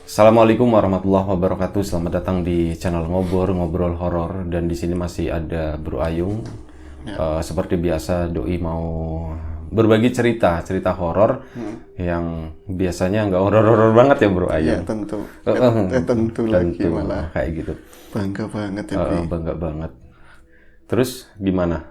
Assalamualaikum warahmatullahi wabarakatuh. Selamat datang di channel Ngobrol Horor, dan di sini masih ada Bro Ayung. Seperti biasa, doi mau berbagi cerita horor yang biasanya nggak horor-horor banget ya Bro Ayung. Ya tentu. Tentu lagi malah. Kayak gitu. Bangga banget ya, Bi. Bangga banget. Terus gimana?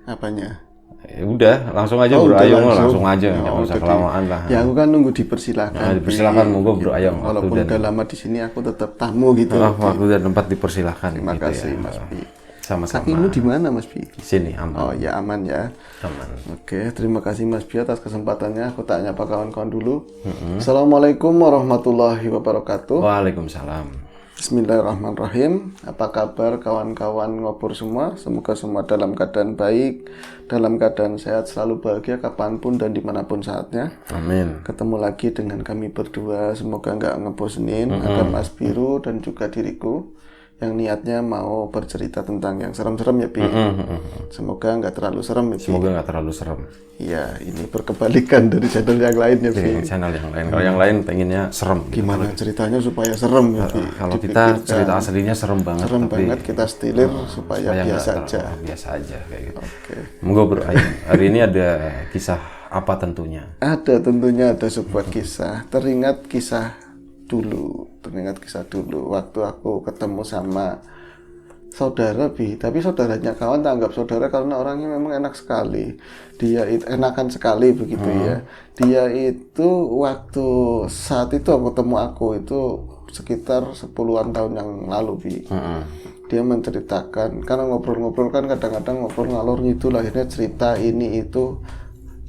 Apanya? Ya udah, langsung aja Bro udah Ayung, langsung aja, Ya, nggak usah kelamaan lah. Ya aku kan nunggu dipersilakan. Nah, dipersilakan, monggo Bro Ayung. Walaupun udah lama di sini, aku tetap tamu gitu. Waktu dan tempat dipersilakan. Terima gitu kasih ya. Mas Bi. Sama-sama. Kakimu di mana Mas Bi? Di sini aman. Oh ya, aman ya. Aman. Oke, terima kasih Mas Bi atas kesempatannya. Aku tanya apa kawan-kawan dulu. Assalamualaikum warahmatullahi wabarakatuh. Waalaikumsalam. Bismillahirrahmanirrahim. Apa kabar kawan-kawan ngobor semua? Semoga semua dalam keadaan baik, dalam keadaan sehat, selalu bahagia kapanpun dan dimanapun saatnya. Amin. Ketemu lagi dengan kami berdua. Semoga nggak ngebosenin. Ada Mas Biru dan juga diriku yang niatnya mau bercerita tentang yang serem-serem ya, Bi. Semoga nggak terlalu serem ya, Bi. Semoga nggak terlalu serem. Iya, ini berkebalikan dari channel yang lain ya, Bi. Channel yang lain. Kalau yang lain pengennya serem. Gimana ceritanya supaya serem ya, Bi? Kalau kita cerita aslinya serem banget. Serem tapi banget, kita stilir supaya biasa nggak aja. terlalu biasa aja kayak gitu. Oke. Monggo Bro Ayung. Hari ini ada kisah apa tentunya? Ada, tentunya ada sebuah kisah. Teringat kisah dulu waktu aku ketemu sama saudara, Bi. Tapi saudaranya kawan tak anggap saudara karena orangnya memang enak sekali. Dia itu enakan sekali begitu ya. Dia itu waktu saat itu aku ketemu aku itu sekitar 10-an tahun yang lalu, Bi. Dia menceritakan, karena ngobrol-ngobrol kan kadang-kadang ngobrol ngalor ngidul, akhirnya cerita ini itu.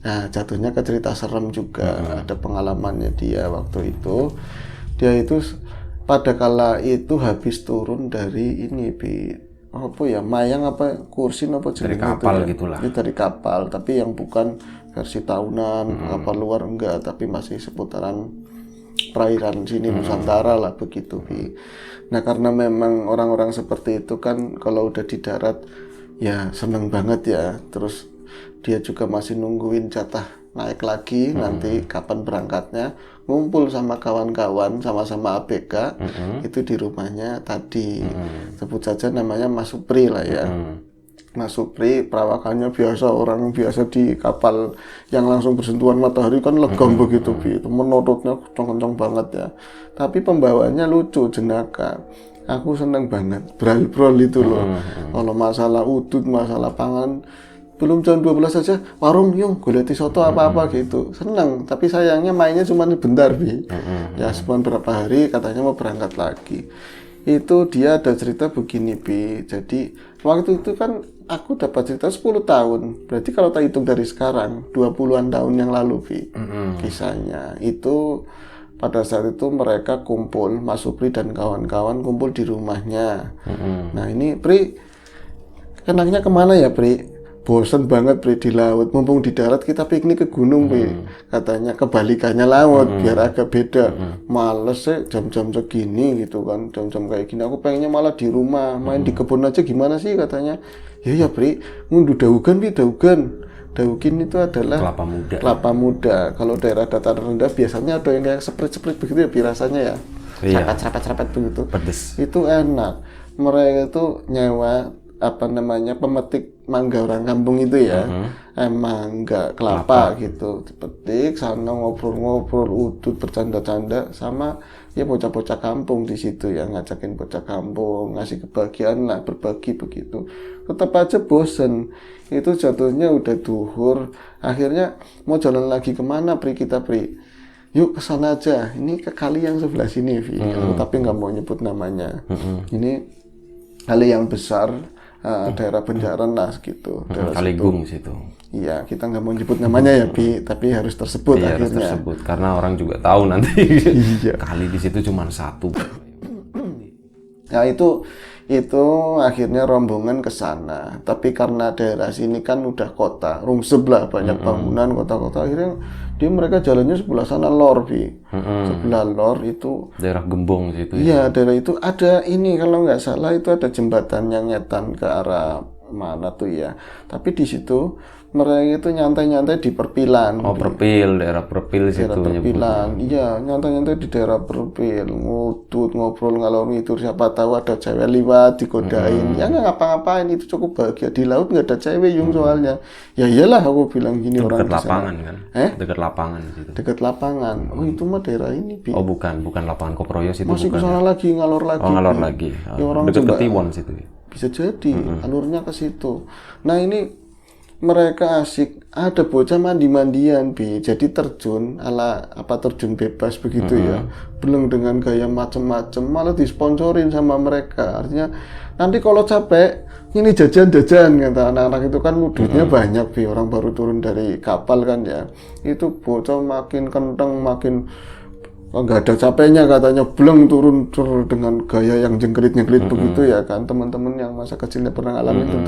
Nah, jatuhnya ke cerita serem juga. Ada pengalamannya dia waktu itu. Dia itu pada kala itu habis turun dari ini, Bi, apa ya, mayang apa kursin apa Dari jenis kapal itu ya. gitulah. Itu dari kapal, tapi yang bukan versi tahunan, kapal luar enggak, tapi masih seputaran perairan sini Nusantara lah begitu, Bi. Nah, karena memang orang-orang seperti itu kan kalau udah di darat ya seneng banget ya. Terus dia juga masih nungguin jatah naik lagi nanti kapan berangkatnya, ngumpul sama kawan-kawan sama-sama ABK itu di rumahnya tadi. Sebut saja namanya Mas Supri lah ya. Mas Supri perawakannya biasa, orang biasa di kapal yang langsung bersentuhan matahari kan legam begitu, Bi. Itu menurutnya kencang-kencang banget ya. Tapi pembawaannya lucu, jenaka. Aku seneng banget, brol-brol itu loh. Kalau masalah udut, masalah pangan, belum jam 12 saja, warung yung goleti soto apa-apa gitu. Seneng, tapi sayangnya mainnya cuma bentar, Bi. Ya cuma berapa hari katanya mau berangkat lagi. Itu dia ada cerita begini, Bi. Jadi waktu itu kan aku dapat cerita 10 tahun. Berarti kalau tak hitung dari sekarang 20-an tahun yang lalu, Bi. Kisahnya itu pada saat itu mereka kumpul, Mas Supri dan kawan-kawan kumpul di rumahnya. Nah ini Pri, kenaknya kemana ya, Pri? Bosen banget, Pri, di laut. Mumpung di darat kita piknik ke gunung, Pri. Katanya kebalikannya laut, biar agak beda. Males sih jam-jam segini gitu kan, jam-jam kayak gini. Aku pengennya malah di rumah, main di kebun aja gimana sih katanya. Ya Pri, ngunduh daugan, Pri, daugan. Daugin itu adalah kelapa muda. Kalau daerah dataran rendah biasanya ada yang kayak seprit-seprit begitu ya, Bi, rasanya ya. Serapet-serapet begitu. Pedes. Itu enak. Mereka itu nyewa pemetik mangga orang kampung itu ya, mangga kelapa gitu, dipetik sana, ngobrol-ngobrol, udut, bercanda-canda sama ya bocah-bocah kampung di situ ya, ngajakin bocah kampung, ngasih kebahagiaan lah, berbagi begitu. Tetap aja bosen, itu jatuhnya udah duhur, akhirnya mau jalan lagi kemana, Pri, kita, Pri? Yuk kesana aja, ini ke kali yang sebelah sini, Vi. Tapi nggak mau nyebut namanya. Ini kali yang besar, daerah Benjaran lah gitu. Kaligung situ. Iya, kita nggak mau nyebut namanya ya, Bi, tapi harus tersebut Iya, harus akhirnya. tersebut karena orang juga tahu nanti. Iya. Kali di situ cuma satu. Nah itu akhirnya rombongan ke sana. Tapi karena daerah sini kan udah kota, rungsep lah, banyak bangunan, kota-kota. Akhirnya mereka jalannya sebelah sana lor, Bi. Sebelah lor itu Daerah Gembong situ. iya, daerah itu ada ini, kalau nggak salah itu ada jembatan yang nyetan ke arah mana tuh ya. Tapi di situ mereka itu nyantai-nyantai di Perpilan. Oh, Perpil, daerah Perpil situ Daerah Perpilan, iya nyantai-nyantai di daerah Perpil, ngudut, ngobrol ngalor ngidul, siapa tahu ada cewek liwat, digodain, ya nggak ngapa-ngapain, itu cukup bahagia. Di laut nggak ada cewek Yung soalnya, ya iyalah aku bilang gini, orang dekat lapangan kan? Dekat lapangan situ. dekat lapangan. Oh itu mah daerah ini, Bi. Oh bukan lapangan Koproyos itu. Masih ke bukan. sana lagi, ngalor lagi. Oh, ngalor Bi. lagi. Ya, orang dekat coba- Ketiwon situ. Bisa jadi alurnya ke situ. Nah ini mereka asik, ada bocah mandi-mandian, Bi. Jadi terjun ala terjun bebas begitu ya. Belum dengan gaya macem-macem, malah disponsorin sama mereka. Artinya nanti kalau capek ini jajan-jajan, kata anak-anak itu kan duitnya banyak, Bi. Orang baru turun dari kapal kan ya. Itu bocah makin kentang, makin nggak ada capeknya katanya, belum turun dengan gaya yang jengkelit-jengkelit begitu ya kan. Teman-teman yang masa kecilnya pernah ngalamin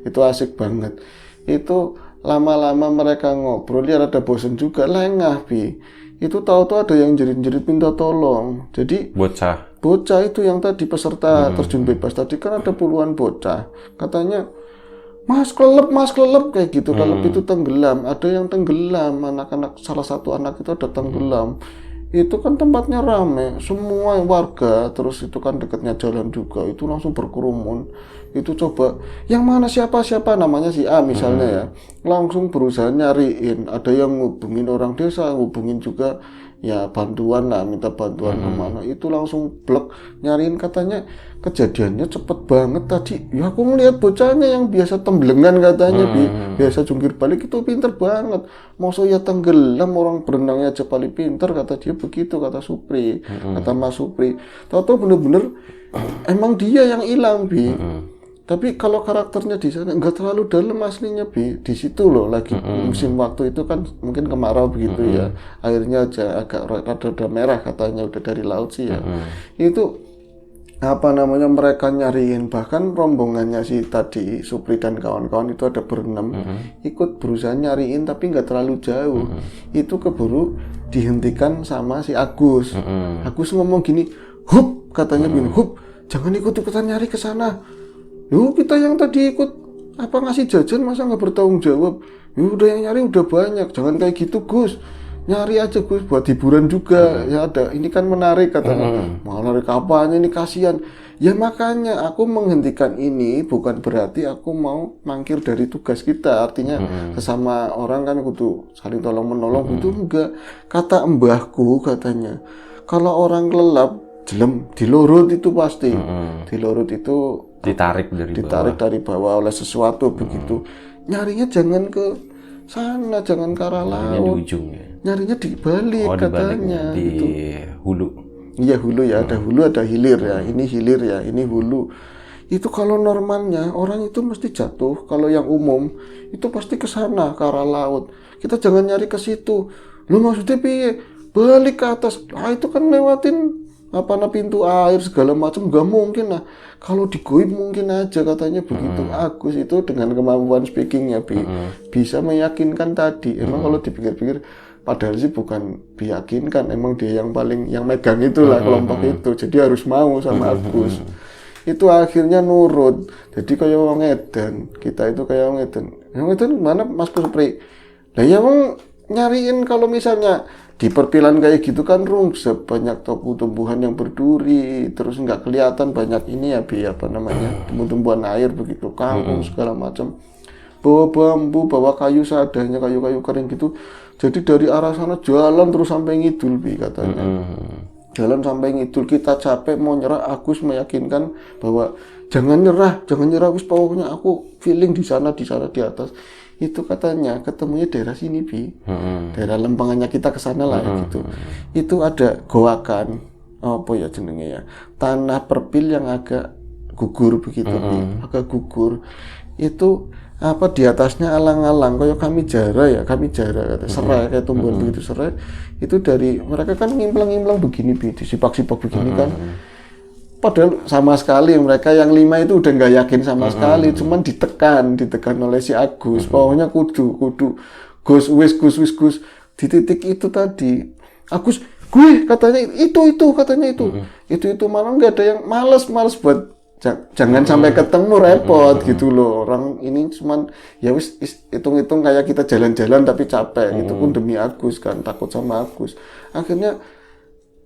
itu asik banget. Itu lama-lama mereka ngobrol, ya rada bosen juga, lengah, Bi. Itu tahu-tahu ada yang jerit-jerit minta tolong. Jadi bocah itu yang tadi peserta terjun bebas tadi kan ada puluhan bocah. Katanya, Mas kelelep kayak gitu. Kelelep itu tenggelam, ada yang tenggelam, anak-anak, salah satu anak itu ada tenggelam. Itu kan tempatnya rame, semua warga, terus itu kan dekatnya jalan juga, itu langsung berkerumun. Itu coba, yang mana siapa namanya si A misalnya ya, langsung berusaha nyariin, ada yang ngubungin orang desa, ngubungin juga ya bantuan lah, minta bantuan kemana, itu langsung blok nyariin. Katanya kejadiannya cepet banget tadi, ya aku ngeliat bocahnya yang biasa temblengan katanya, biasa jungkir balik itu pinter banget, masa ya tenggelam, orang berenangnya aja paling pinter, kata dia begitu, kata Supri, kata Mas Supri. Tahu-tahu bener-bener emang dia yang hilang, Bi. Tapi kalau karakternya di sana nggak terlalu dalam aslinya, Bi. Di situ loh lagi musim waktu itu kan mungkin kemarau begitu ya. Airnya aja agak rada merah katanya, udah dari laut sih ya. Itu mereka nyariin, bahkan rombongannya si tadi Supri dan kawan-kawan itu ada berenam ikut berusaha nyariin tapi nggak terlalu jauh. Itu keburu dihentikan sama si Agus. Agus ngomong gini, "Hup," katanya gini, "Hup, jangan ikut-ikutan nyari ke sana. Yuk kita yang tadi ikut ngasih jajan masa nggak bertanggung jawab. Yuk udah yang nyari udah banyak, jangan kayak gitu, Gus. Nyari aja, Gus, buat hiburan juga. Ya ada, ini kan menarik," katanya. Mau narik apanya ini, kasihan. Ya makanya aku menghentikan ini bukan berarti aku mau mangkir dari tugas kita. Artinya sesama orang kan kudu saling tolong menolong, itu enggak. Kata mbahku katanya, kalau orang kelelap jelem dilurut itu pasti. Dilurut itu ditarik dari bawah oleh sesuatu begitu. Nyarinya jangan ke sana, jangan ke arah laut. Di ujung ya. Nyarinya di balik katanya. Di gitu. hulu. Iya hulu ya, ada hulu ada hilir ya. Ini hilir ya, ini hulu. Itu kalau normalnya orang itu mesti jatuh. Kalau yang umum itu pasti ke sana, ke arah laut. Kita jangan nyari ke situ. Lu maksudnya piye? Balik ke atas. Itu kan lewatin pintu air segala macam, nggak mungkin lah. Kalau digoib mungkin aja katanya begitu. Agus itu dengan kemampuan speakingnya bisa meyakinkan tadi. Emang kalau dipikir-pikir, padahal sih bukan meyakinkan, emang dia yang megang itulah kelompok itu. Jadi harus mau sama Agus. Itu akhirnya nurut. Jadi kayak wong edan, kita itu kayak wong edan. Yang edan mana Mas Supri? Lah ya wong nyariin kalau misalnya di perpilan kayak gitu kan rungsep, banyak tumbuhan yang berduri, terus nggak kelihatan banyak ini ya, Bi, tumbuh-tumbuhan air begitu, kangkung segala macam. Bawa bambu, bawa kayu seadanya, kayu-kayu kering gitu. Jadi dari arah sana jalan terus sampai ngidul, Bi, katanya. Jalan sampai ngidul, kita capek mau nyerah, Agus meyakinkan bahwa jangan nyerah Agus, pokoknya aku feeling di sana di atas. Itu katanya ketemunya daerah sini, Bi. Daerah lempengannya kita ke sana lah gitu. Itu ada goakan, apa ya jenenge ya, tanah perpil yang agak gugur begitu, Bi. Agak gugur. Itu di atasnya alang-alang kayak kami jara kata serai, kayak tumbuhan begitu serai. Itu dari mereka kan ngimplang begini, Bi, disipak-sipak begini kan. Padahal sama sekali mereka yang 5 itu udah nggak yakin sama sekali, cuman ditekan oleh si Agus. Pokoknya kudu Gus di titik itu tadi. Agus, gue katanya itu katanya itu malah nggak ada yang males buat jangan sampai ketemu repot gitu loh. Orang ini cuman ya wis hitung-hitung kayak kita jalan-jalan tapi capek. Itu pun demi Agus kan, takut sama Agus. Akhirnya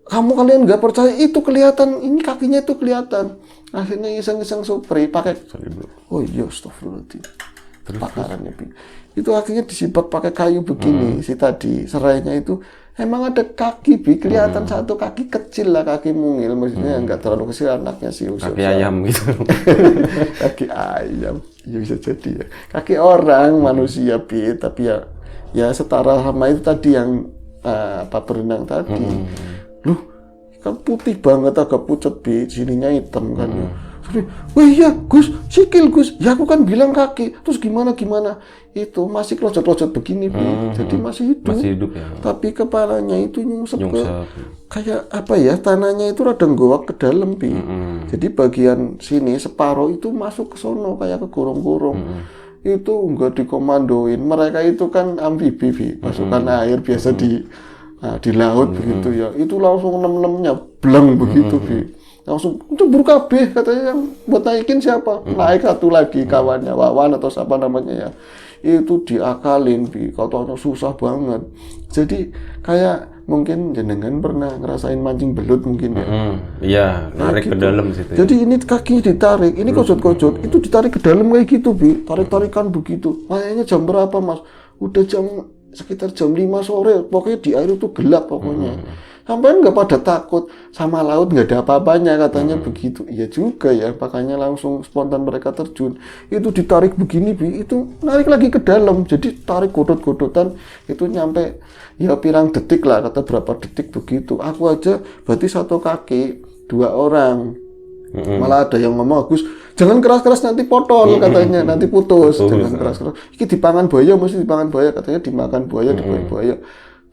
kalian nggak percaya, itu kelihatan, ini kakinya itu kelihatan. Akhirnya iseng-iseng Supri pakai, oh iya astagfirullahaladzim, bakarannya itu akhirnya disipak pakai kayu begini. Si tadi serainya itu emang ada kaki kelihatan satu kaki kecil lah, kaki mungil, maksudnya nggak terlalu kecil, anaknya sih kaki ayam gitu. Kaki ayam ya bisa jadi ya, kaki orang manusia tapi ya setara sama itu tadi yang apa berenang tadi. Loh, kan putih banget, agak pucat sininya hitam kan. Wah iya Gus, sikil Gus, ya aku kan bilang kaki, terus gimana itu masih kelojot-kelojot begini jadi masih hidup ya. Tapi kepalanya itu nyungsep ke kayak apa ya, tanahnya itu rada nggoak ke dalam jadi bagian sini separuh itu masuk ke sono kayak ke gorong-gorong. Itu enggak dikomandoin, mereka itu kan amfibi pasukan air biasa di laut begitu ya, itu langsung nem-nemnya blang begitu langsung itu kabeh katanya. Yang buat naikin siapa? Naik satu lagi kawannya, Wawan atau siapa namanya ya, itu diakalin katanya susah banget. Jadi kayak mungkin jenengan pernah ngerasain mancing belut mungkin ya. Iya, narik ke dalam situ. Jadi ini kakinya ditarik, ini kojot-kojot, itu ditarik ke dalam kayak gitu tarik-tarikan begitu. Makanya jam berapa Mas? Udah sekitar jam 5 sore, pokoknya di air itu gelap pokoknya. Sampai nggak pada takut sama laut, nggak ada apa-apanya katanya begitu. Iya juga ya, makanya langsung spontan mereka terjun. Itu ditarik begini itu narik lagi ke dalam. Jadi tarik godot-godotan itu nyampe ya pirang detik lah, kata berapa detik begitu. Aku aja berarti satu kaki 2 orang. Malah ada yang ngomong, Gus, jangan keras-keras nanti potol katanya, nanti putus. Jangan keras-keras. Ini dipangan buaya, mesti dipangan buaya katanya, dimakan buaya, dibuai buaya.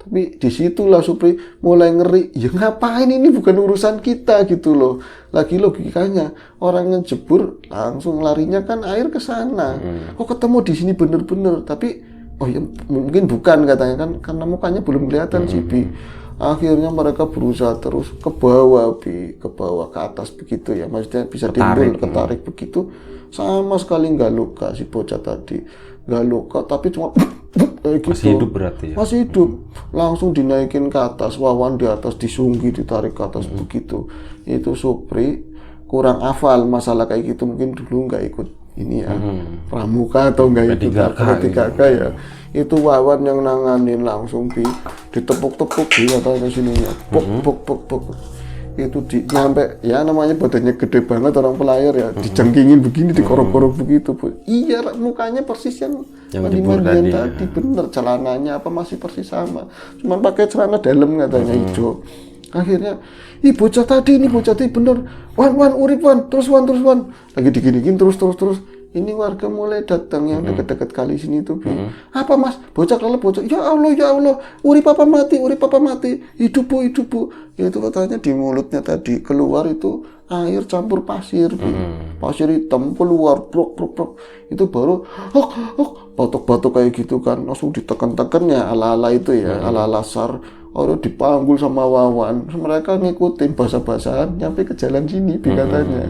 Tapi disitulah Supri mulai ngeri. Ya ngapain, ini bukan urusan kita gitu loh. Lagi logikanya orang ngejebur langsung larinya kan air ke sana. Kok ketemu di sini bener-bener. Tapi oh ya mungkin bukan katanya kan, karena mukanya belum kelihatan sih Akhirnya mereka berusaha terus ke bawah ke atas begitu ya, maksudnya bisa timbul ketarik begitu. Sama sekali nggak luka si bocah tadi, nggak luka, tapi cuma kayak gitu. Masih hidup berarti ya? Masih hidup. Langsung dinaikin ke atas, Wawan di atas, disunggi, ditarik ke atas begitu. Itu Supri kurang hafal masalah kayak gitu, mungkin dulu nggak ikut ini ya, pramuka atau nggak ikut P3K ya. Itu Wawan yang nanganin langsung ditepuk-tepuk katanya sininya, pok. Itu nyampe ya, namanya badannya gede banget orang pelayar ya, dijengkingin begini, dikorok-korok begitu Iya, mukanya persis yang mandi-mandian tadi bener, celananya apa masih persis sama, cuman pakai celana dalam katanya hijau. Akhirnya bocah tadi bener, Wan urip Wan, terus Wan lagi diginiin terus. Ini warga mulai datang yang dekat-dekat kali sini tuh apa Mas, bocah kelelep bocah, ya Allah urip apa mati, hidup bu. Itu katanya di mulutnya tadi keluar itu air campur pasir pasir hitam keluar brok. Itu baru batuk kayak gitu kan, langsung ditekan-tekan ya ala-ala itu ya, ala-ala SAR. Orang dipanggul sama Wawan, mereka ngikutin bahasa-bahasaan nyampe ke jalan sini katanya.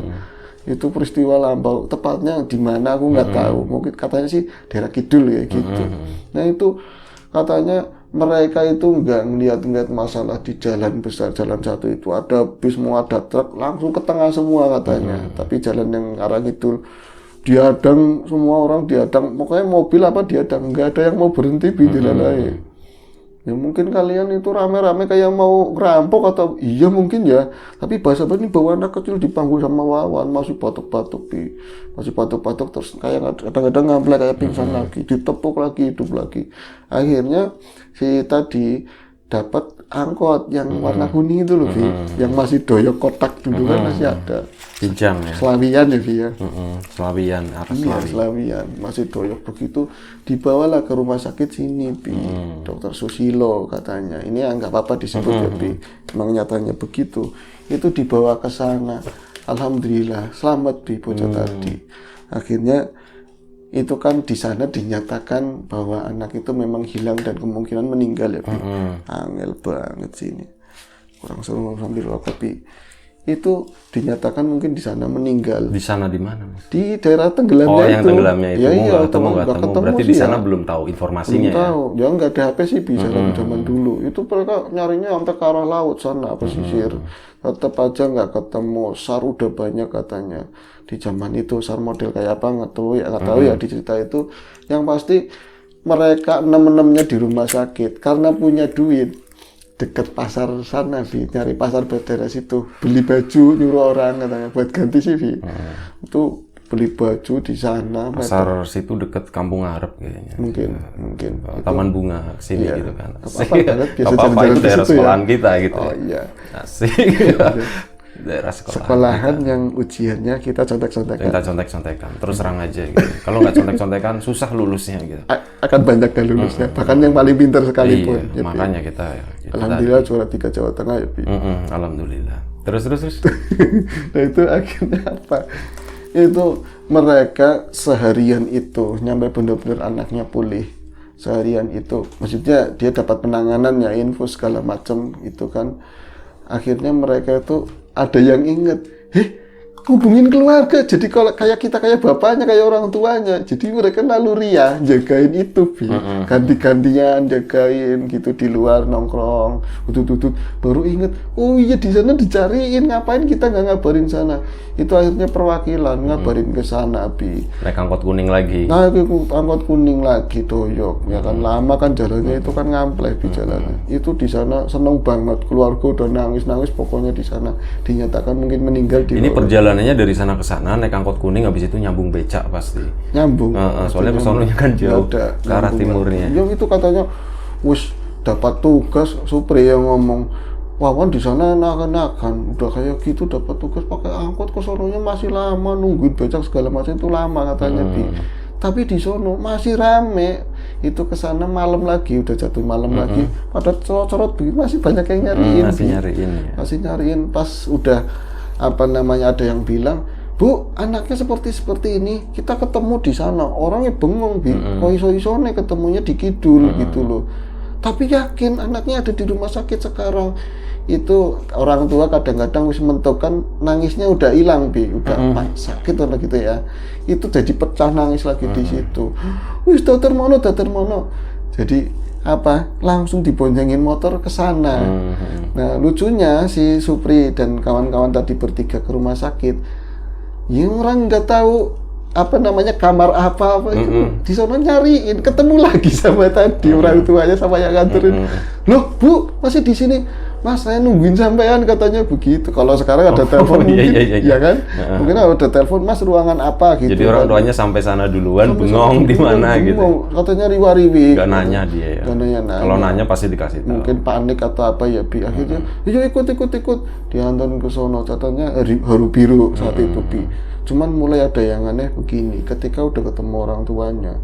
Itu peristiwa lampau, tepatnya di mana aku nggak tahu, mungkin katanya sih daerah kidul ya gitu. Nah itu katanya mereka itu nggak ngeliat masalah di jalan besar, jalan satu itu ada bis, mau ada truk, langsung ke tengah semua katanya. Tapi jalan yang arah kidul diadang, semua orang diadang, pokoknya mobil apa diadang, nggak ada yang mau berhenti di jalan lain. Ya mungkin kalian itu rame-rame kayak mau ngerampok atau iya mungkin ya, tapi bahasa ini bawa anak kecil dipanggul sama Wawan masih batuk-batuk terus kayak kadang-kadang ngamplek kayak pingsan lagi, ditepuk lagi, hidup lagi. Akhirnya si tadi dapat angkot yang warna kuning itu loh, yang masih doyok kotak dulu kan masih ada. Pinjam ya. Slawian ya, ya. Slawian, Slawian masih doyok begitu, dibawalah ke rumah sakit sini, Dokter Susilo katanya. Ini nggak apa-apa disebut ya, memang nyatanya begitu. Itu dibawa ke sana. Alhamdulillah selamat bocah tadi. Akhirnya itu kan di sana dinyatakan bahwa anak itu memang hilang dan kemungkinan meninggal ya, Angel banget sih ini. Kurang seru sambil kopi. itu dinyatakan mungkin di sana meninggal. Di sana di mana, Mas? Di daerah tenggelamnya Oh, itu. yang tenggelamnya itu. Ya, iya, nggak ketemu. Berarti di sih sana ya. belum tahu informasinya Belum tahu. Ya nggak ada HP sih bisa zaman dulu. Itu mereka nyarinya sampai ke arah laut sana, pesisir. Tetap aja nggak ketemu. SAR udah banyak katanya. Di zaman itu SAR model kayak apa nggak tahu ya di cerita itu. Yang pasti mereka enam-enamnya di rumah sakit karena punya duit deket pasar sana nyari pasar Badara situ, beli baju nyuruh orang katanya buat ganti CV. Itu beli baju di sana. Pasar situ deket Kampung Arab kayaknya. Mungkin Taman Bunga kesini gitu kan. Apa banget biasa Apa jalan-jalan itu ke daerah situ ya. sekolahan kita gitu. Oh ya. iya. Asik. Daerah Sekolahan yang ujiannya kita contek-contekan. Kita contek-contekan, terus serang aja gitu. Kalau nggak contek-contekan susah lulusnya gitu. Akan banyak kan lulusnya, bahkan yang paling pintar sekalipun. Iya, makanya kita Alhamdulillah juara 3 Jawa Tengah ya, Bi. alhamdulillah. Terus. Nah itu akhirnya apa? Itu mereka seharian itu nyampe benar-benar anaknya pulih. Seharian itu, maksudnya dia dapat penanganan ya, infus segala macam itu kan. Akhirnya mereka itu ada yang inget, hubungin keluarga. Jadi kalau kayak kita kayak bapaknya, kayak orang tuanya. Jadi mereka naluriah jagain itu, Bi. Ganti-gantian jagain gitu di luar nongkrong. Utut baru inget, oh iya di sana dicariin, ngapain kita nggak ngabarin sana. Itu akhirnya perwakilan ngabarin ke sana, Bi. Naik angkot kuning lagi. Nah, angkot kuning lagi doyok, ya kan lama kan jalannya itu kan ngampleh Bi jalannya. Itu di sana seneng banget, keluarga udah nangis pokoknya di sana dinyatakan mungkin meninggal di. Ini perjalanannya dari sana ke sana naik angkot kuning, habis itu nyambung becak pasti. Nyambung. Soalnya kesononya kan jauh udah, ke arah timurnya. Yang itu katanya, wis dapat tugas Supri yang ngomong. Wawan di sana enakan, udah kayak gitu dapat tugas pakai angkot ke sononya masih lama nungguin becak segala macam itu lama katanya Bi. Tapi di sono masih rame. Itu ke sana malam lagi, udah jatuh malam lagi. Pada corot-corot masih banyak yang nyariin. Masih nyariin pas udah ada yang bilang, "Bu, anaknya seperti ini. Kita ketemu di sana." Orangnya bengong, Bi. Kok iso-isone ketemunya di kidul gitu loh. Tapi yakin anaknya ada di rumah sakit sekarang. Itu orang tua kadang-kadang wis mentokan nangisnya udah hilang, Bi, udah sakit atau gitu ya. Itu jadi pecah nangis lagi di situ. Wis dokter mono. Jadi langsung diboncengin motor ke sana. Nah, lucunya si Supri dan kawan-kawan tadi bertiga ke rumah sakit. Yang orang nggak tahu kamar apa itu di sana nyariin, ketemu lagi sama tadi orang tuanya sama yang nganterin. Loh, Bu, masih di sini? Mas, saya nungguin sampean katanya begitu. Kalau sekarang ada telepon mungkin, ya kan? Mungkin ada telepon, Mas, ruangan apa gitu. Jadi orang tuanya sampai sana duluan, bengong di mana gitu. Katanya riwa-riwi. Gak nanya dia ya. Kalau nanya pasti dikasih tahu. Mungkin panik atau apa ya, Bi. Akhirnya, "Yuk ikut." Diantarin ke sono, catanya haru biru saat itu, Bi. Cuman mulai ada yang aneh begini, ketika udah ketemu orang tuanya,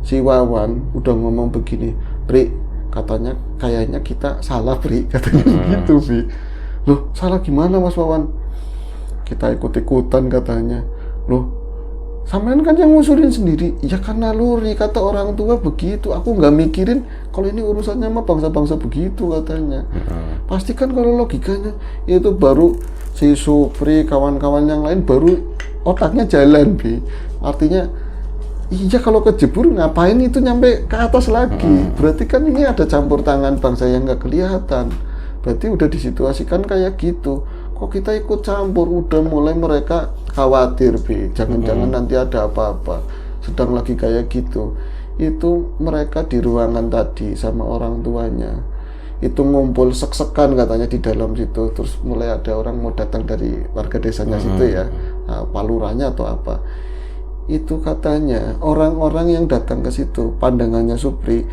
si Wawan udah ngomong begini, "Pri, katanya kayaknya kita salah, Pri," katanya begitu, Bi. "Loh, salah gimana, Mas Wawan?" "Kita ikut-ikutan," katanya. "Loh, sampean kan yang ngusulin sendiri." "Ya kan naluri, kata orang tua begitu. Aku nggak mikirin kalau ini urusannya sama bangsa-bangsa begitu," katanya. Pasti kan kalau logikanya itu baru si Supri, kawan-kawan yang lain baru otaknya jalan, Bi. Artinya, iya kalau kejebur ngapain itu nyampe ke atas lagi? Berarti kan ini ada campur tangan bangsa yang nggak kelihatan. Berarti udah disituasikan kayak gitu. Kok kita ikut campur? Udah mulai mereka khawatir, Bi. Jangan-jangan nanti ada apa-apa. Sedang lagi kayak gitu. Itu mereka di ruangan tadi sama orang tuanya. Itu ngumpul sek-sekan katanya di dalam situ. Terus mulai ada orang mau datang dari warga desanya situ ya. Palurahnya atau apa. Itu katanya orang-orang yang datang ke situ, pandangannya Supri,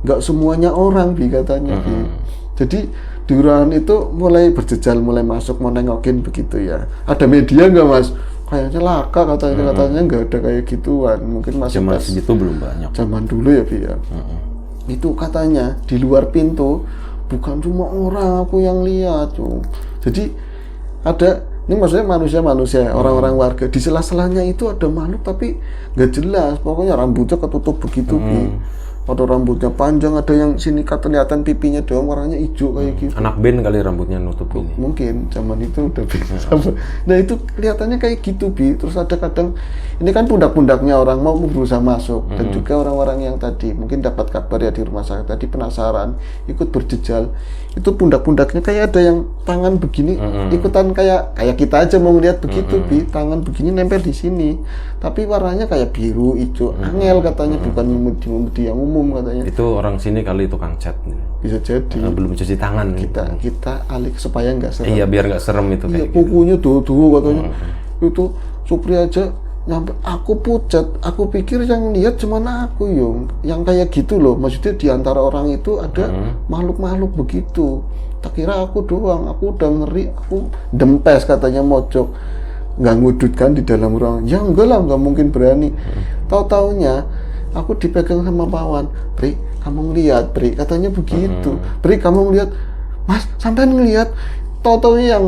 nggak semuanya orang, Bi, katanya, Bi. Jadi di ruangan itu mulai berjejal, mulai masuk, mau nengokin begitu ya. Ada media nggak, Mas? Kayaknya laka katanya nggak ada kayak gituan. Mungkin masih zaman segitu belum banyak. Zaman dulu ya, Bi ya. Itu katanya di luar pintu bukan cuma orang aku yang lihat tuh. Jadi ada, ini maksudnya manusia, orang-orang warga, di sela-selanya itu ada makhluk tapi nggak jelas, pokoknya rambutnya ketutup begitu, Bi. ada rambutnya panjang, ada yang sini kelihatan pipinya doang warnanya hijau kayak gitu. Anak band kali rambutnya nutup ini. Mungkin zaman itu udah sama. Nah itu kelihatannya kayak gitu Bi. Terus ada kadang ini kan pundak-pundaknya orang mau berusaha masuk dan juga orang-orang yang tadi mungkin dapat kabar ya di rumah sakit tadi penasaran ikut berjejal itu pundak-pundaknya kayak ada yang tangan begini ikutan kayak kita aja mau ngeliat begitu Bi, tangan begini nempel di sini tapi warnanya kayak biru hijau angel katanya bukan nyumudi yang umum katanya. Itu orang sini kali tukang cat. Bisa jadi. Belum cuci tangan. Kita alih supaya nggak serem. Iya biar nggak serem itu kayak. Kukunya tuh katanya. Itu Supri aja nyampe aku pucat. Aku pikir yang lihat cuma aku yang kayak gitu loh. Maksudnya di antara orang itu ada makhluk-makhluk begitu. Tak kira aku doang. Aku udah ngeri. Aku dempes katanya mojok. Nggak ngudutkan di dalam ruangan. Ya enggak lah, nggak mungkin berani. Tahu-taunya aku dipegang sama Pawan. Pri, kamu ngeliat, Pri, katanya begitu. Pri, kamu ngeliat, Mas, sampai ngeliat. Tahu-taunya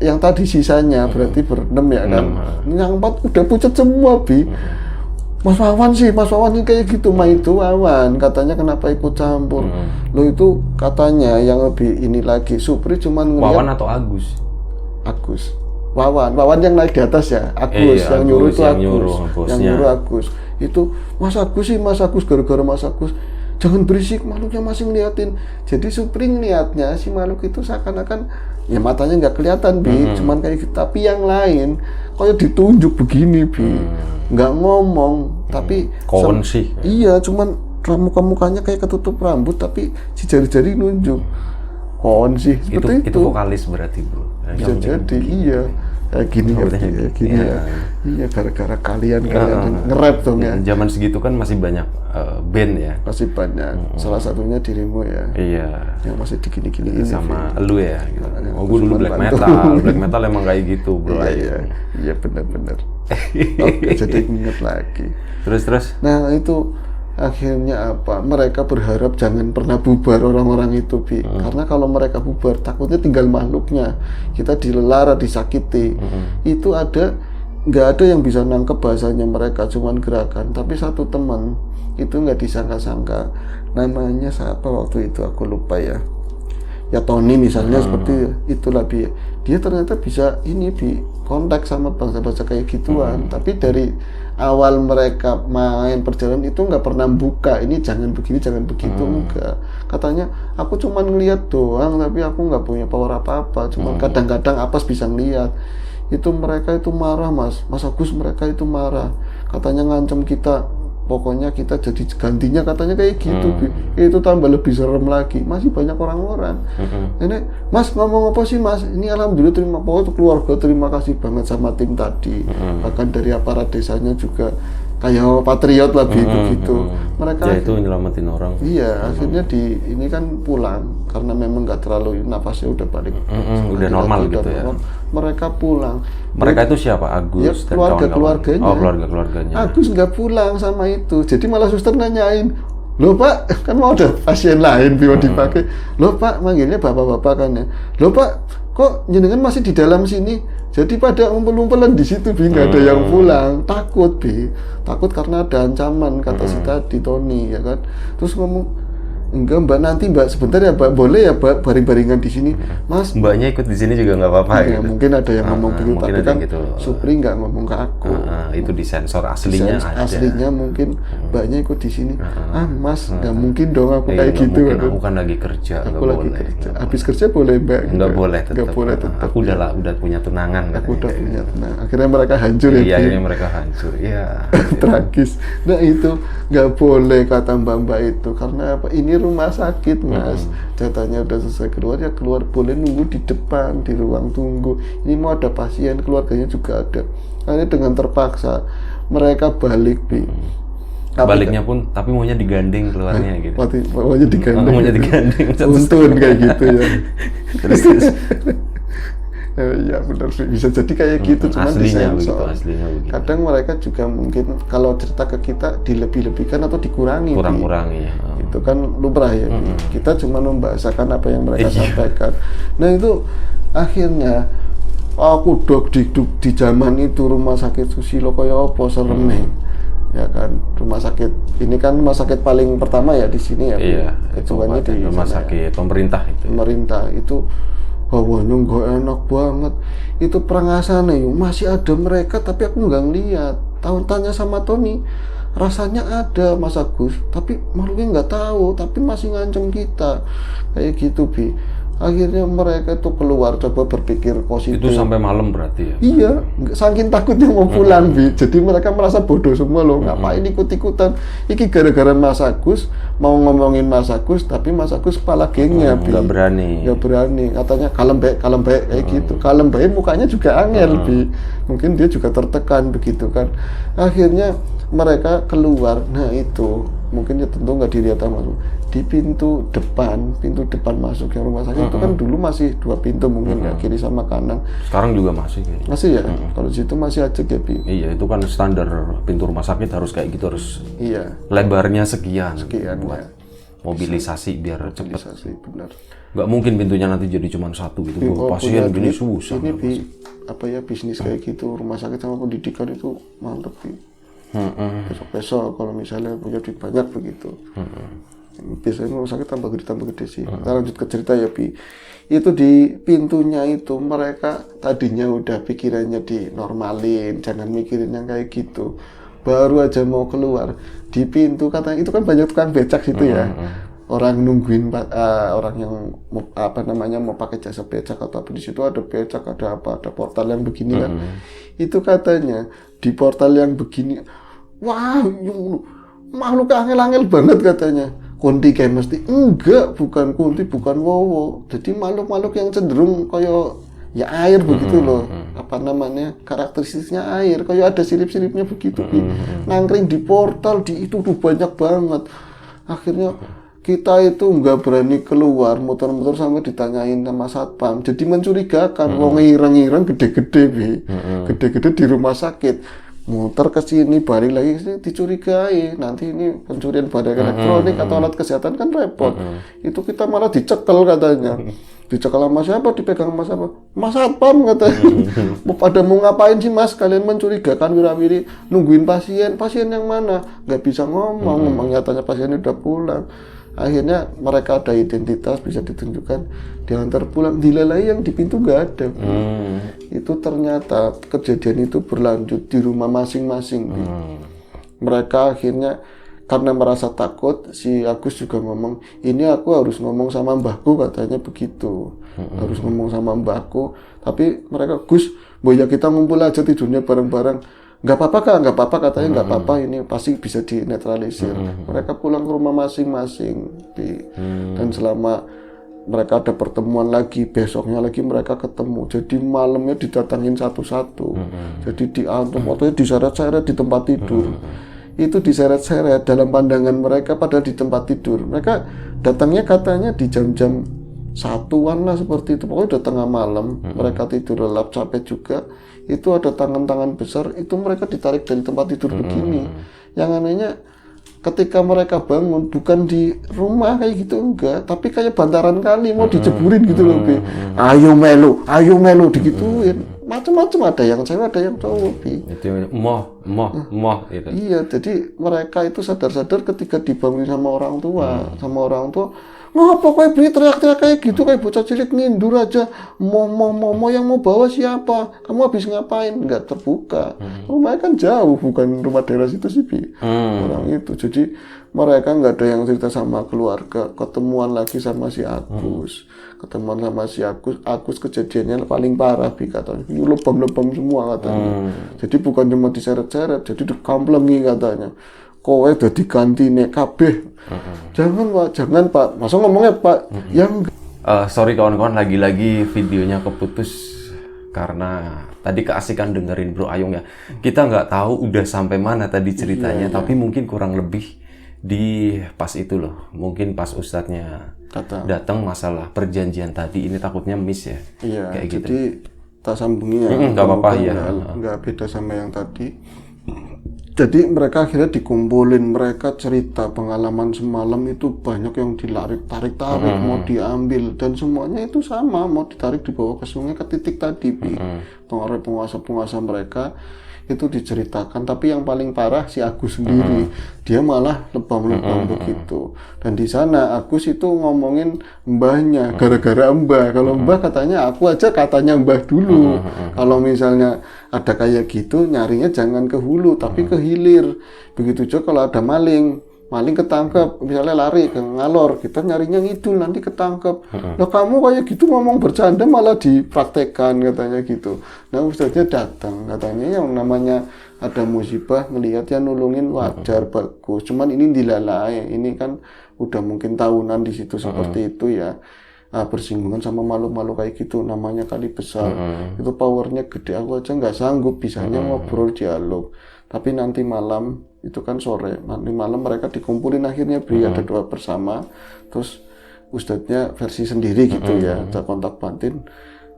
yang tadi sisanya berarti berenam ya kan. Yang 4 udah pucat semua, Bi. Mas Wawan ini kayak gitu, mah itu Wawan. Katanya kenapa ikut campur? Lo itu katanya yang lebih ini lagi. Supri cuman ngeliat. Wawan atau Agus? Wawan yang naik di atas ya, Agus yang nyuruh itu yang nyuruh Agus. Itu Mas Agus gara-gara Mas Agus jangan berisik, makhluknya masih ngeliatin. Jadi Supri ngeliatnya si makhluk itu seakan-akan ya matanya nggak kelihatan Bi, cuman kayak gitu. Tapi yang lain kayak ditunjuk begini Bi, nggak ngomong tapi kawan sih. Iya, cuman muka-mukanya kayak ketutup rambut tapi si jari-jari nunjuk. Kawan sih seperti itu vokalis berarti bro. Bisa jadi iya kayak gini ya. Iya gara-gara kalian nge-rap dong ya. Zaman segitu kan masih banyak band ya. Masih banyak. Salah satunya dirimu ya. Iya. Yang masih digini-gini sama lu ya. Gitu. Gue dulu black metal. Black metal emang kayak gitu bro. Iya benar-benar. Oke, jadi inget lagi. Terus. Nah itu akhirnya apa? Mereka berharap jangan pernah bubar orang-orang itu Bi. Karena kalau mereka bubar takutnya tinggal makhluknya. Kita dilelara, disakiti. Itu nggak ada yang bisa nangkep bahasanya mereka, cuman gerakan. Tapi satu teman itu nggak disangka-sangka. Namanya siapa waktu itu aku lupa ya. Ya Tony misalnya seperti itulah Bi. Dia ternyata bisa ini Bi kontak sama bangsa-bangsa kayak gituan. Tapi dari awal mereka main perjalanan itu nggak pernah buka ini jangan begini jangan begitu enggak. Katanya aku cuma ngeliat doang tapi aku nggak punya power apa-apa, cuma kadang-kadang Apes bisa ngeliat. Itu mereka itu marah Mas Agus, mereka itu marah, katanya ngancam kita, pokoknya kita jadi gantinya katanya kayak gitu. Itu tambah lebih serem lagi, masih banyak orang-orang. Ini Mas ngomong apa sih Mas, ini alhamdulillah keluarga terima kasih banget sama tim tadi. Bahkan dari aparat desanya juga kayak patriot lah begitu. Mereka ya itu nyelamatin orang. Iya, akhirnya ini kan pulang karena memang nggak terlalu napasnya udah balik. Udah normal gitu ya. Mereka pulang. Mereka itu siapa? Agus ya, dan keluarganya. Oh, keluarganya. Agus nggak pulang sama itu. Jadi malah suster nanyain, "Loh Pak, kan mau ada pasien lain mau dipakai. Loh Pak, manggilnya bapak-bapak kan ya. Loh Pak, kok jenengan masih di dalam sini?" Jadi pada ngumpul-ngumpulan di situ Bi, nggak ada yang pulang. Takut Bi, takut karena ada ancaman kata si tadi Tony ya kan. Terus ngomong, enggak Mbak, nanti Mbak sebentar ya Mbak, boleh ya Mbak baring-baringan di sini Mas. Mbaknya ikut di sini juga nggak apa-apa ya, gitu. Mungkin ada yang ngomong begitu tapi kan gitu. Supri nggak ngomong ke aku. Itu disensor aslinya ada. Aslinya mungkin Mbaknya ikut di sini. Mas nggak mungkin dong aku kayak gitu. Mungkin aku kan lagi kerja. Aku lagi boleh. Kerja. Habis kerja boleh Mbak. Nggak boleh tetap. Nggak boleh tetap. Aku udah punya tunangan. Aku udah punya tunangan. Akhirnya mereka hancur ya. Iya akhirnya mereka hancur. Iya. Tragis. Nah itu nggak boleh kata mbak-mbak itu karena apa? Ini rumah sakit Mas, jatahnya udah selesai keluar ya keluar, boleh nunggu di depan di ruang tunggu. Ini mau ada pasien, keluarganya juga ada. Akhirnya dengan terpaksa mereka balik Bi. Baliknya pun tapi maunya digandeng keluarnya gitu. Maunya digandeng. Maunya digandeng. Untun kayak gitu ya. Terus. Ya benar sih, bisa jadi kayak gitu, cuma disensor. Kadang mereka juga mungkin kalau cerita ke kita dilebih-lebihkan atau dikurangi. Kurang-kurangi ya. Itu kan lumrah ya. Kita cuma membahasakan apa yang mereka sampaikan. Nah itu akhirnya aku dok di zaman itu rumah sakit Susilo kaya apa serem nih. ya kan. Rumah sakit ini kan rumah sakit paling pertama ya di sini ya. Iya, Hitungannya di rumah sana sakit pemerintah itu. pemerintah itu hawanya nggak enak banget. Itu perangasane yuk masih ada mereka tapi aku nggak ngeliat. Tanya sama Tony, rasanya ada Mas Agus, tapi makhluknya nggak tahu, tapi masih ngancem kita kayak gitu Bi. Akhirnya mereka itu keluar, coba berpikir positif. Itu sampai malam berarti ya? Iya, saking takutnya mau pulang Bi. Jadi mereka merasa bodoh semua loh. Ngapain ikut-ikutan? Iki gara-gara Mas Agus mau ngomongin Mas Agus, tapi Mas Agus kepala gengnya Bi. Nggak berani. Nggak berani. Katanya kalem baik kayak gitu. Kalem baik mukanya juga angel Bi. Mungkin dia juga tertekan begitu kan. Akhirnya mereka keluar. Nah itu mungkin ya tentu nggak dilihat sama di pintu depan masuk yang rumah sakit itu kan dulu masih 2 pintu mungkin ya, kiri sama kanan. Sekarang juga masih kayaknya. Masih ya? Kalau di situ masih aja ya, Bi. Iya, itu kan standar pintu rumah sakit harus kayak gitu, harus Iya. lebarnya sekian Buat ya. Mobilisasi biar cepat. mobilisasi, benar. Nggak mungkin pintunya nanti jadi cuma satu gitu. Pasien gini susah. Ini Bi, apa ya bisnis kayak gitu, rumah sakit sama pendidikan itu mantep Bi. Besok-besok kalau misalnya punya duit banyak begitu. Biasanya rumah sakit tambah gede sih. Kita lanjut ke cerita ya Bi. Itu di pintunya itu mereka tadinya udah pikirannya dinormalin, jangan mikirin yang kayak gitu. Baru aja mau keluar di pintu katanya itu kan banyak tukang becak situ ya. Orang nungguin orang yang mau pakai jasa becak atau apa, di situ ada becak, ada apa, ada portal yang begini kan. Itu katanya di portal yang begini, wah makhluk angel-angel banget katanya. Kunti kayak mesti enggak, bukan kunti, bukan wowo. Jadi makhluk-makhluk yang cenderung kayak ya air begitu loh. Apa namanya? Karakteristiknya air, kayak ada sirip-siripnya begitu. Nangkring di portal di itu tuh banyak banget. Akhirnya kita itu nggak berani keluar, muter-muter sampai ditanyain sama satpam. Jadi mencurigakan, wong ireng-ireng gede-gede Bi. Gede-gede di rumah sakit. Muter ke sini, balik lagi sini, dicurigai. Nanti ini pencurian barang elektronik atau alat kesehatan kan repot. Itu kita malah dicekel katanya. Dicekel sama siapa? Dipegang sama siapa? Mas Satpam katanya. Pada mau ngapain sih Mas? Kalian mencurigakan wirawiri nungguin pasien. Pasien yang mana? Nggak bisa ngomong. Nyatanya pasiennya udah pulang. Akhirnya mereka ada identitas, bisa ditunjukkan, diantar pulang, dilalai yang di pintu nggak ada. Itu ternyata kejadian itu berlanjut di rumah masing-masing. Mereka akhirnya karena merasa takut, si Agus juga ngomong, ini aku harus ngomong sama mbahku katanya begitu. Harus ngomong sama mbahku, tapi mereka, Gus, boya kita ngumpul aja tidurnya bareng-bareng. Nggak apa-apa Kak, nggak apa-apa katanya, nggak apa-apa, ini pasti bisa dinetralisir. Mereka pulang ke rumah masing-masing dan selama mereka ada pertemuan lagi, besoknya lagi mereka ketemu. Jadi malamnya didatangin satu-satu. Jadi diantum, waktunya diseret-seret di tempat tidur. Itu diseret-seret dalam pandangan mereka pada di tempat tidur. Mereka datangnya katanya di jam-jam 1-an lah seperti itu. Pokoknya udah tengah malam, mereka tidur lelap, capek juga. Itu ada tangan-tangan besar, itu mereka ditarik dari tempat tidur begini. Yang anehnya ketika mereka bangun bukan di rumah kayak gitu enggak, tapi kayak bantaran kali mau diceburin gitu loh Bi. Ayo melu digituin. Macam-macam, ada yang cewek ada yang cowok Bi. Itu moh itu. Iya, jadi mereka itu sadar-sadar ketika dibangunin sama orang tua, ngapa kayak Bi teriak-teriak kayak gitu, kayak bocah cilik ngindur aja, mau yang mau bawa siapa, kamu habis ngapain, nggak terbuka. Rumahnya kan jauh, bukan rumah daerah situ sih Bi. Orang itu, jadi mereka nggak ada yang cerita sama keluarga. Ketemuan lagi sama si Agus, Agus kejadiannya paling parah Bi katanya, lebam-lebam semua katanya. Jadi bukan cuma diseret-seret, jadi dikamplengi katanya. Kowe dadi gantine kabeh. Jangan Pak. Masa ngomongnya Pak? Yang sorry kawan-kawan, lagi-lagi videonya keputus karena tadi keasikan dengerin Bro Ayung ya. Kita nggak tahu udah sampai mana tadi ceritanya, tapi mungkin kurang lebih di pas itu loh. Mungkin pas ustadznya datang masalah perjanjian tadi, ini takutnya miss ya. Iya, kayak gitu. Jadi tak sambungi ya. Nggak apa-apa ya. Nggak beda sama yang tadi. Jadi mereka akhirnya dikumpulin, mereka cerita pengalaman semalam itu banyak yang tarik mau diambil, dan semuanya itu sama, mau ditarik dibawa ke sungai ke titik tadi Bi. Penguasa mereka itu diceritakan. Tapi yang paling parah si Agus sendiri, dia malah lebam-lebam begitu. Dan di sana Agus itu ngomongin mbahnya, gara-gara mbah. Kalau mbah katanya aku aja katanya mbah dulu. Kalau misalnya ada kayak gitu, nyarinya jangan ke hulu tapi ke hilir. Begitu juga kalau ada maling ketangkep, misalnya lari ke ngalor, kita nyarinya ngidul, nanti ketangkep. Nah kamu kayak gitu ngomong bercanda malah dipraktekkan katanya gitu. Nah ustadznya datang, katanya yang namanya ada musibah ngelihat ya nulungin wajar, bagus. Cuman ini dilalai, ini kan udah mungkin tahunan di situ seperti itu ya. Nah, bersinggungan sama makhluk-makhluk kayak gitu, namanya kali besar. Itu powernya gede, aku aja nggak sanggup, bisanya ngobrol dialog. Tapi nanti malam, itu kan sore, nanti malam mereka dikumpulin akhirnya ada doa bersama, terus ustadznya versi sendiri gitu ya, ada kontak batin,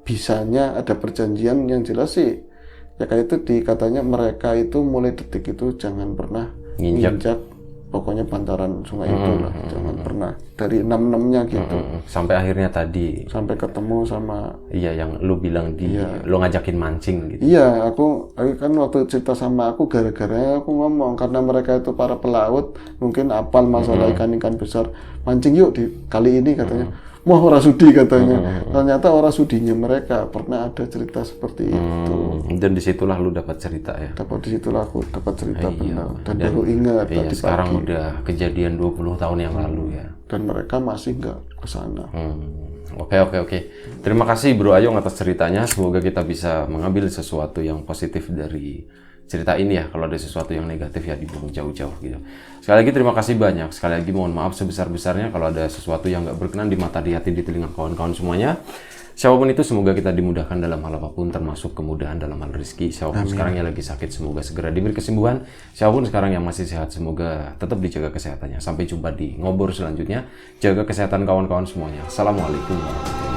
bisanya ada perjanjian yang jelas sih, ya kayak itu katanya mereka itu mulai detik itu jangan pernah nginjak pokoknya bantaran sungai itu lah, jangan pernah dari 6-6-nya gitu. Sampai akhirnya tadi. Sampai ketemu sama. Iya, yang lu bilang lu ngajakin mancing gitu. Iya, aku kan waktu cerita sama aku gara-gara aku ngomong karena mereka itu para pelaut, mungkin apal masalah ikan-ikan besar, mancing yuk di kali ini katanya. Wah ora sudi katanya. Ternyata ora sudinya mereka pernah ada cerita seperti itu. Dan disitulah lu dapat cerita ya. Disitulah aku dapat cerita benar dan baru ingat iya, tadi sekarang pagi. udah kejadian 20 tahun yang lalu ya. Dan mereka masih nggak ke sana. Oke. Terima kasih Bro Ayung atas ceritanya. Semoga kita bisa mengambil sesuatu yang positif dari cerita ini ya. Kalau ada sesuatu yang negatif ya dibuang jauh-jauh gitu. Sekali lagi terima kasih banyak. Sekali lagi mohon maaf sebesar-besarnya kalau ada sesuatu yang nggak berkenan di mata, di hati, di telinga kawan-kawan semuanya. Siapapun itu semoga kita dimudahkan dalam hal apapun, termasuk kemudahan dalam hal rezeki. Siapapun sekarang yang lagi sakit semoga segera diberi kesembuhan. Siapapun sekarang yang masih sehat semoga tetap dijaga kesehatannya. Sampai jumpa di ngobor selanjutnya. Jaga kesehatan kawan-kawan semuanya. Assalamualaikum warahmatullahi wabarakatuh.